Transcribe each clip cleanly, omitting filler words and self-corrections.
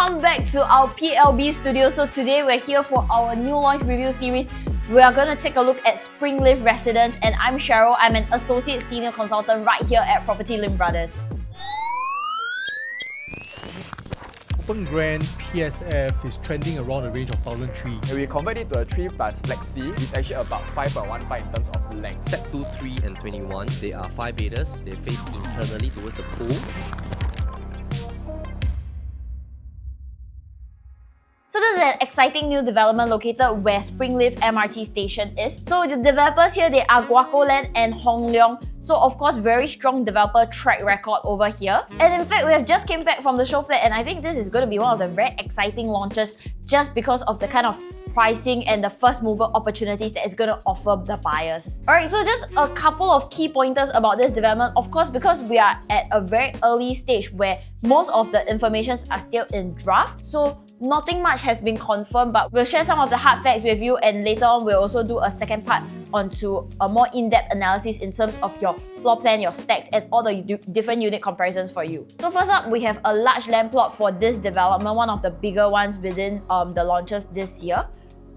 welcome back to our PLB studio. So today we're here for our new launch review series. We are going to take a look at Springleaf Residence, and I'm Cheryl. I'm an associate senior consultant right here at PropertyLimBrothers. Open Grand PSF is trending around the range of 1,003. And we convert it to a 3 plus Flexi, it's actually about 5.15 in terms of length. Step 2, 3 and 21, they are 5 bathers. They face internally towards the pool. So this is an exciting new development located where Springleaf MRT station is. So the developers here, they are GuocoLand and Hong Leong. So of course, very strong developer track record over here. And in fact, we have just came back from the show flat, and I think this is going to be one of the very exciting launches just because of the kind of pricing and the first mover opportunities that it's going to offer the buyers. Alright, so just a couple of key pointers about this development. Of course, because we are at a very early stage where most of the information are still in draft, so nothing much has been confirmed, but we'll share some of the hard facts with you, and later on we'll also do a second part onto a more in-depth analysis in terms of your floor plan, your stacks, and all the different unit comparisons for you. So first up, we have a large land plot for this development, one of the bigger ones within the launches this year.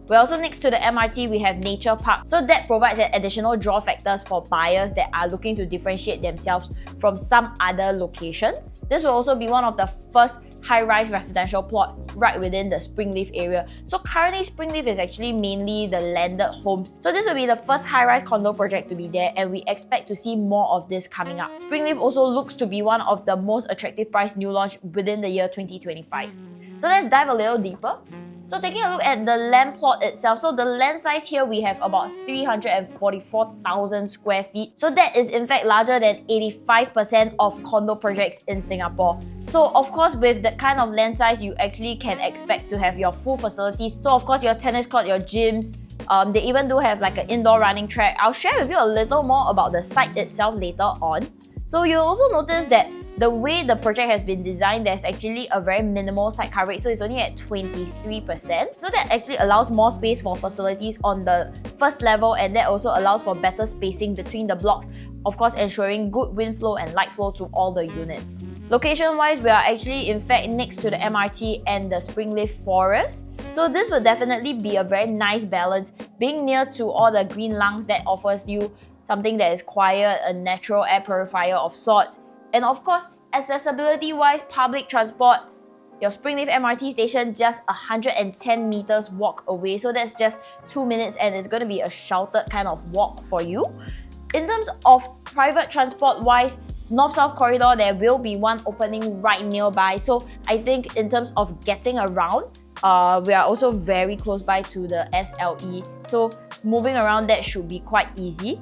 We're also next to the MRT, we have Nature Park. So that provides an additional draw factors for buyers that are looking to differentiate themselves from some other locations. This will also be one of the first high-rise residential plot right within the Springleaf area. So currently Springleaf is actually mainly the landed homes. So this will be the first high-rise condo project to be there, and we expect to see more of this coming up. Springleaf also looks to be one of the most attractive price new launch within the year 2025. So let's dive a little deeper. So taking a look at the land plot itself, so the land size here we have about 344,000 square feet. So that is in fact larger than 85% of condo projects in Singapore. So of course, with that kind of land size, you actually can expect to have your full facilities. So of course, your tennis court, your gyms, they even do have like an indoor running track. I'll share with you a little more about the site itself later on. So you'll also notice that the way the project has been designed, there's actually a very minimal site coverage, so it's only at 23%. So that actually allows more space for facilities on the first level, and that also allows for better spacing between the blocks, of course ensuring good wind flow and light flow to all the units. Location-wise, we are actually in fact next to the MRT and the Springleaf Forest. So this will definitely be a very nice balance, being near to all the green lungs that offers you something that is quiet, a natural air purifier of sorts. And of course, accessibility-wise, public transport, your Springleaf MRT station just 110 meters walk away. So that's just 2 minutes, and it's going to be a sheltered kind of walk for you. In terms of private transport-wise, North-South corridor, there will be one opening right nearby. So I think in terms of getting around, we are also very close by to the SLE. So moving around that should be quite easy.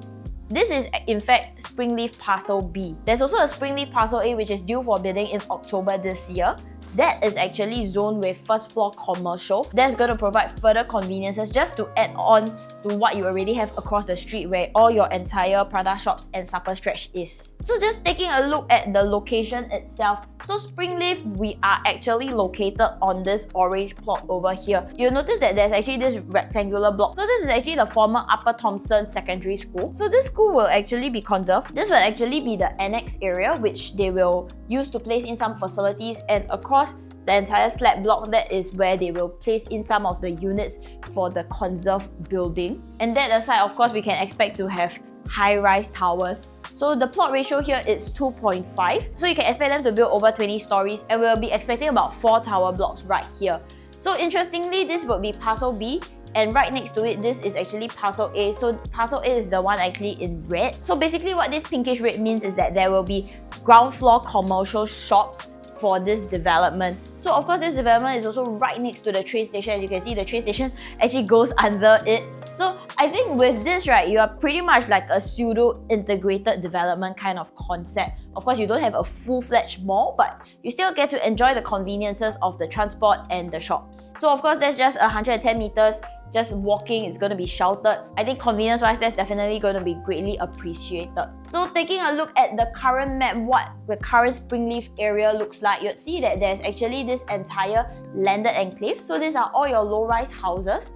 This is in fact Springleaf Parcel B. There's also a Springleaf Parcel A which is due for bidding in October this year. That is actually zoned with first floor commercial. That's going to provide further conveniences just to add on to what you already have across the street where all your entire Prada shops and supper stretch is. So just taking a look at the location itself. So Springleaf, we are actually located on this orange plot over here. You'll notice that there's actually this rectangular block. So this is actually the former Upper Thomson Secondary School. So this school will actually be conserved. This will actually be the annex area which they will use to place in some facilities, and across the entire slab block, that is where they will place in some of the units for the conserved building. And that aside, of course, we can expect to have high-rise towers. So the plot ratio here is 2.5. So you can expect them to build over 20 stories, and we'll be expecting about 4 tower blocks right here. So interestingly, this would be Parcel B, and right next to it, this is actually Parcel A. So Parcel A is the one actually in red. So basically what this pinkish red means is that there will be ground floor commercial shops for this development. So of course, this development is also right next to the train station. As you can see, the train station actually goes under it. So I think with this, right, you are pretty much like a pseudo-integrated development kind of concept. Of course, you don't have a full-fledged mall, but you still get to enjoy the conveniences of the transport and the shops. So of course, that's just 110 meters. Just walking is going to be sheltered. I think convenience-wise, that's definitely going to be greatly appreciated. So taking a look at the current map, what the current Springleaf area looks like, you'd see that there's actually this entire landed enclave. So these are all your low-rise houses.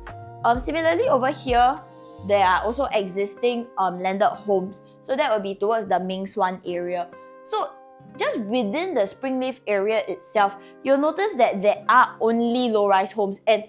Similarly, over here, there are also existing landed homes. So that will be towards the Ming Swan area. So just within the Springleaf area itself, you'll notice that there are only low-rise homes, and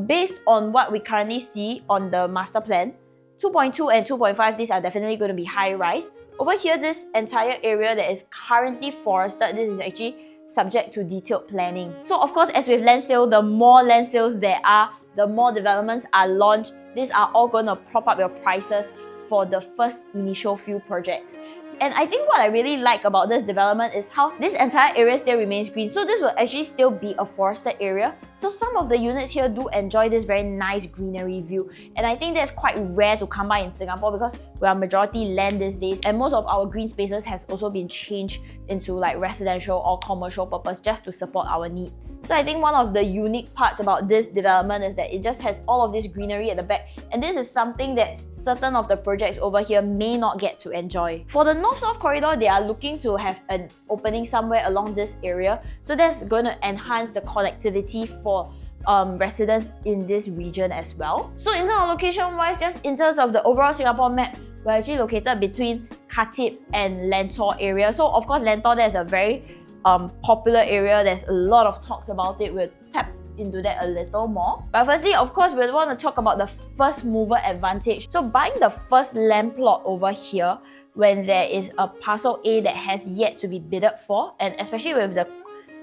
based on what we currently see on the master plan, 2.2 and 2.5, these are definitely going to be high-rise. Over here, this entire area that is currently forested, this is actually subject to detailed planning. So of course, as with land sale, the more land sales there are, the more developments are launched. These are all going to prop up your prices for the first initial few projects. And I think what I really like about this development is how this entire area still remains green. So this will actually still be a forested area. So some of the units here do enjoy this very nice greenery view. And I think that's quite rare to come by in Singapore because we are majority land these days. And most of our green spaces has also been changed into like residential or commercial purpose just to support our needs. So I think one of the unique parts about this development is that it just has all of this greenery at the back. And this is something that certain of the projects over here may not get to enjoy. For the North-South corridor, they are looking to have an opening somewhere along this area. So that's going to enhance the connectivity for residents in this region as well. So in terms of location-wise, just in terms of the overall Singapore map, we're actually located between Khatib and Lentor area. So of course, Lentor, there's a very popular area. There's a lot of talks about it. We'll tap into that a little more. But firstly, of course, we want to talk about the first mover advantage. So buying the first land plot over here, when there is a parcel A that has yet to be bidded for, and especially with the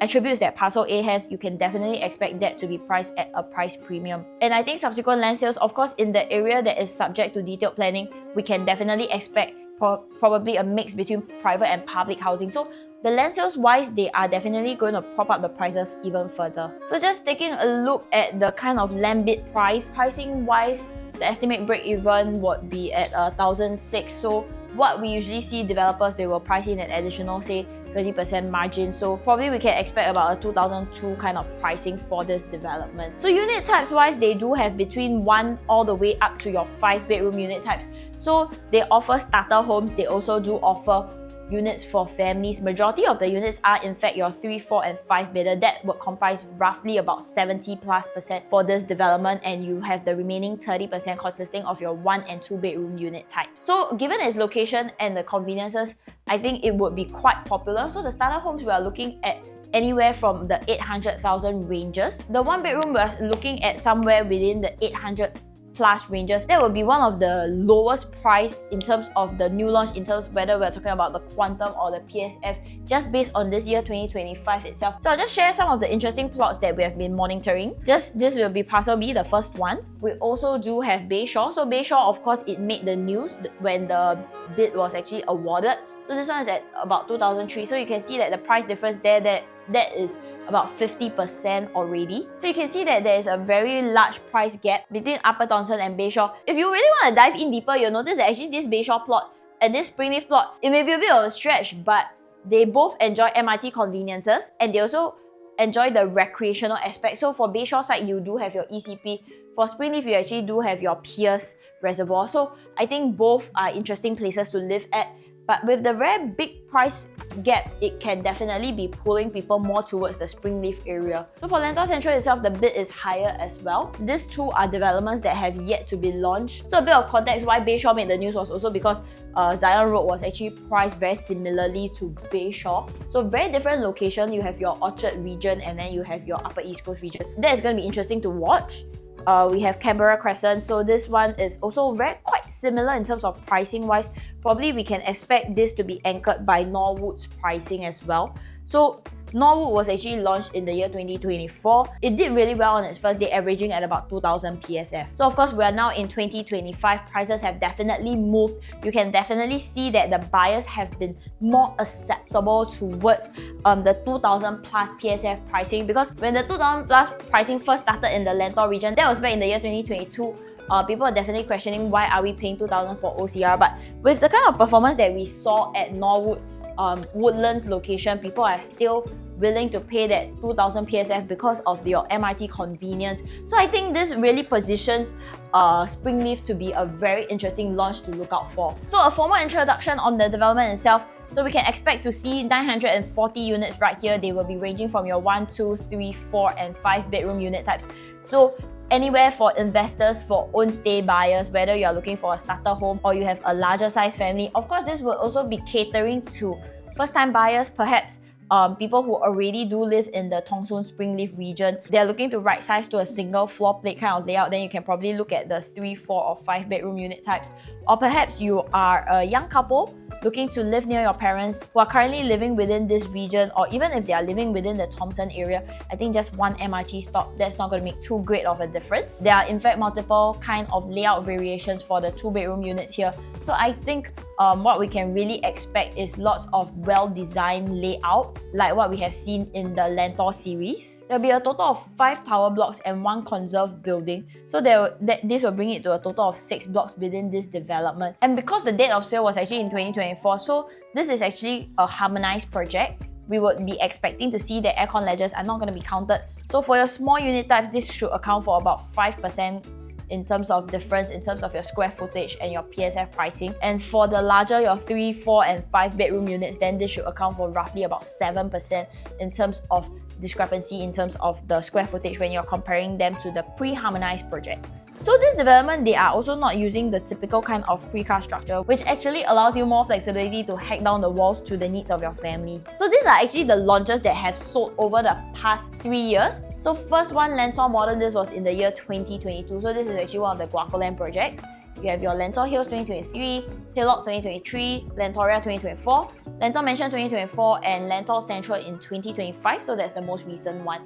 attributes that parcel A has, you can definitely expect that to be priced at a price premium. And I think subsequent land sales, of course, in the area that is subject to detailed planning, we can definitely expect probably a mix between private and public housing. So the land sales wise, they are definitely going to prop up the prices even further. So just taking a look at the kind of land bid price, pricing wise, the estimate break even would be at 1,006. So what we usually see developers, they will price in an additional, say, 20% margin. So probably we can expect about a 2002 kind of pricing for this development. So unit types wise, they do have between 1 all the way up to your 5-bedroom unit types. So they offer starter homes. They also do offer units for families. Majority of the units are in fact your 3, 4 and 5 bedder. That would comprise roughly about 70+% for this development, and you have the remaining 30% consisting of your 1 and 2 bedroom unit types. So given its location and the conveniences, I think it would be quite popular. So the starter homes, we are looking at anywhere from the 800,000 ranges. The 1 bedroom, we're looking at somewhere within the 800 plus ranges. That will be one of the lowest price in terms of the new launch, in terms of whether we're talking about the Quantum or the PSF, just based on this year 2025 itself. So I'll just share some of the interesting plots that we have been monitoring. Just this will be parcel B, the first one. We also do have Bayshore. So Bayshore, of course, it made the news when the bid was actually awarded. So this one is at about 2003. So you can see that the price difference there, that is about 50% already. So you can see that there is a very large price gap between Upper Thomson and Bayshore. If you really want to dive in deeper, you'll notice that actually this Bayshore plot and this Springleaf plot, it may be a bit of a stretch, but they both enjoy MRT conveniences and they also enjoy the recreational aspect. So for Bayshore side, you do have your ECP. For Springleaf, you actually do have your Pierce Reservoir. So I think both are interesting places to live at. But with the very big price gap, it can definitely be pulling people more towards the Springleaf area. So for Lentor Central itself, the bid is higher as well. These two are developments that have yet to be launched. So a bit of context why Bayshore made the news was also because Zion Road was actually priced very similarly to Bayshore. So very different location. You have your Orchard region and then you have your Upper East Coast region. That is going to be interesting to watch. We have Canberra Crescent, so this one is also quite similar in terms of pricing wise. Probably we can expect this to be anchored by Norwood's pricing as well. So Norwood was actually launched in the year 2024. It did really well on its first day, averaging at about 2,000 PSF. So of course, we are now in 2025. Prices have definitely moved. You can definitely see that the buyers have been more acceptable towards the 2,000 plus PSF pricing, because when the 2,000 plus pricing first started in the Lentor region, that was back in the year 2022. People are definitely questioning why are we paying 2,000 for OCR, but with the kind of performance that we saw at Norwood, Woodlands location, people are still willing to pay that 2,000 PSF because of your MRT convenience. So I think this really positions Springleaf to be a very interesting launch to look out for. So a formal introduction on the development itself. So we can expect to see 940 units right here. They will be ranging from your 1, 2, 3, 4 and 5 bedroom unit types. So anywhere for investors, for own stay buyers, whether you're looking for a starter home or you have a larger size family. Of course, this will also be catering to first-time buyers, perhaps people who already do live in the Thong Soon Springleaf region, they're looking to right size to a single floor plate kind of layout, then you can probably look at the 3, 4 or 5 bedroom unit types. Or perhaps you are a young couple looking to live near your parents who are currently living within this region, or even if they are living within the Thomson area, I think just one MRT stop, that's not going to make too great of a difference. There are in fact multiple kind of layout variations for the 2-bedroom units here. So I think what we can really expect is lots of well-designed layouts like what we have seen in the Lentor series. There will be a total of 5 tower blocks and 1 conserved building. So this will bring it to a total of 6 blocks within this development. And because the date of sale was actually in 2024, so this is actually a harmonized project, we would be expecting to see that aircon ledgers are not going to be counted. So for your small unit types, this should account for about 5% in terms of difference in terms of your square footage and your PSF pricing. And for the larger, your 3, 4 and 5 bedroom units, then this should account for roughly about 7% in terms of discrepancy in terms of the square footage when you're comparing them to the pre-harmonized projects. So this development, they are also not using the typical kind of precast structure, which actually allows you more flexibility to hack down the walls to the needs of your family. So these are actually the launches that have sold over the past 3 years. So first one, Lentor Modern, this was in the year 2022. So this is actually one of the GuocoLand projects. You have your Lentor Hills 2023, Hillock 2023, Lentoria 2024, Lentor Mansion 2024, and Lentor Central in 2025. So that's the most recent one.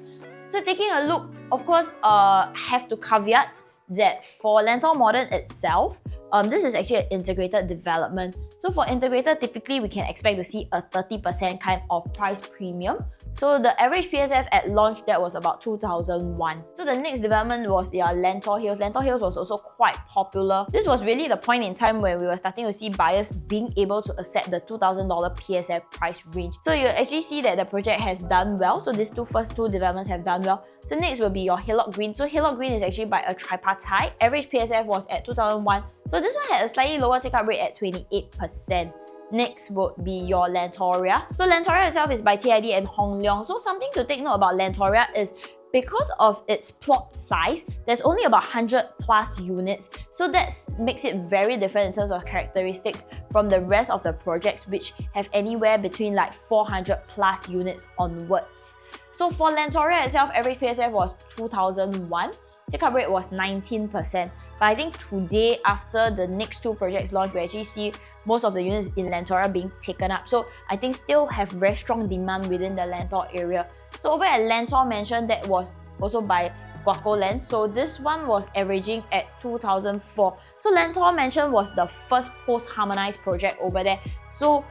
So taking a look, of course, have to caveat that for Lentor Modern itself, this is actually an integrated development. So for integrated, typically we can expect to see a 30% kind of price premium. So the average PSF at launch, that was about 2001. So the next development was their Lentor Hills. Lentor Hills was also quite popular. This was really the point in time when we were starting to see buyers being able to accept the $2,000 PSF price range. So you actually see that the project has done well. So these first two developments have done well. So next will be your Hillock Green. So Hillock Green is actually by a tripartite. Average PSF was at 2001. So this one had a slightly lower take-up rate at 28%. Next would be your Lentoria. So Lentoria itself is by TID and Hong Leong. So something to take note about Lentoria is because of its plot size, there's only about 100 plus units. So that makes it very different in terms of characteristics from the rest of the projects, which have anywhere between like 400 plus units onwards. So for Lentoria itself, average PSF was 2001. Take-up rate was 19%. But I think today, after the next 2 projects launch, we actually see most of the units in Lentoria being taken up. So I think still have very strong demand within the Lentor area. So over at Lentor Mansion, that was also by GuocoLand. So this one was averaging at 2004. So Lentor Mansion was the first post-harmonized project over there. So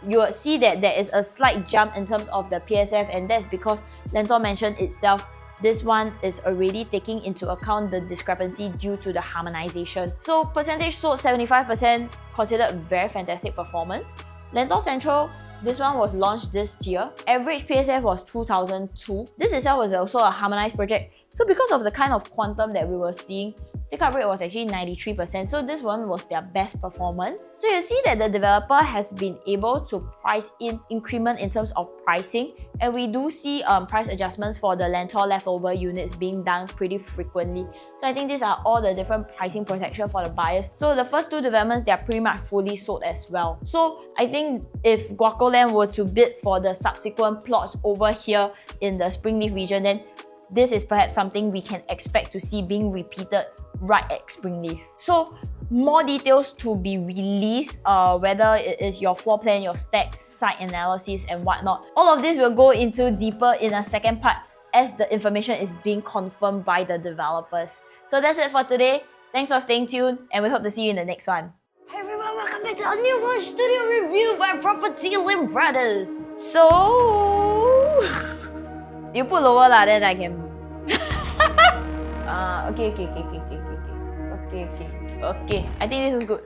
you will see that there is a slight jump in terms of the PSF, and that's because Lentor Mansion itself, this one is already taking into account the discrepancy due to the harmonization. So percentage sold 75%, considered very fantastic performance. Lentor Central, this one was launched this year. Average PSF was 2002. This itself was also a harmonized project. So because of the kind of quantum that we were seeing, take-up rate was actually 93%. So this one was their best performance. So you see that the developer has been able to price in increment in terms of pricing. And we do see price adjustments for the Lentor leftover units being done pretty frequently. So I think these are all the different pricing protection for the buyers. So the first 2 developments, they are pretty much fully sold as well. So I think if GuocoLand were to bid for the subsequent plots over here in the Springleaf region, then this is perhaps something we can expect to see being repeated right at Springleaf. So more details to be released, whether it is your floor plan, your stacks, site analysis and whatnot. All of this will go into deeper in a second part as the information is being confirmed by the developers. So that's it for today. Thanks for staying tuned and we hope to see you in the next one. Hi everyone, welcome back to our new launch studio review by PropertyLimBrothers. So you put lower lah, then I can okay. I think this is good.